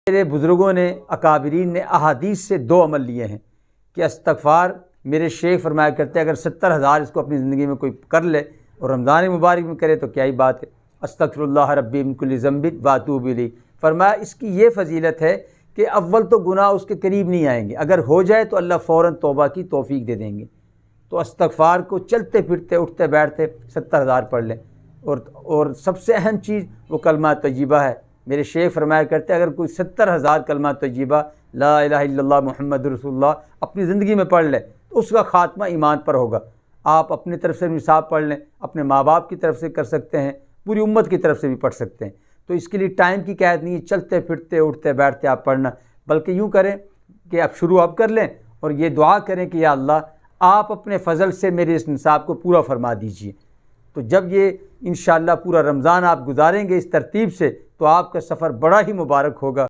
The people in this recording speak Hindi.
मेरे बुज़ुर्गों ने, अकाबरीन ने अहादीस से 2 अमल लिए हैं कि इस्तग़फ़ार, मेरे शेख फरमाया करते हैं अगर 70,000 इसको अपनी ज़िंदगी में कोई कर ले और रमज़ान मुबारक में करे तो क्या ही बात है। अस्तग़फ़िरुल्लाह रब्बी मिन कुल्लि ज़ंबिन व अतूबु इलैह। फरमाया इसकी ये फ़जीलत है कि अव्वल तो गुनाह उसके करीब नहीं आएंगे, अगर हो जाए तो अल्लाह फ़ौरन तौबा की तौफ़ीक दे देंगे। तो इस्तग़फ़ार को चलते फिरते उठते बैठते 70,000 पढ़ लें। और सबसे अहम चीज़ वो कलमा तय्यबा है। मेरे शेख फरमाया करते हैं अगर कोई 70,000 कलमा तय्यबा ला इलाहा इल्लल्लाह मुहम्मदुर रसूलुल्लाह अपनी ज़िंदगी में पढ़ ले तो उसका ख़ात्मा ईमान पर होगा। आप अपनी तरफ से निसाब पढ़ लें, अपने माँ बाप की तरफ से कर सकते हैं, पूरी उम्मत की तरफ से भी पढ़ सकते हैं। तो इसके लिए टाइम की कैद नहीं है, चलते फिरते उठते बैठते आप पढ़ना, बल्कि यूँ करें कि आप शुरू अब कर लें और ये दुआ करें कि या अल्लाह आप अपने फ़ज़ल से मेरे इस निसाब को पूरा फरमा दीजिए। तो जब ये इंशाअल्लाह पूरा रमज़ान आप गुजारेंगे इस तरतीब से तो आपका सफ़र बड़ा ही मुबारक होगा।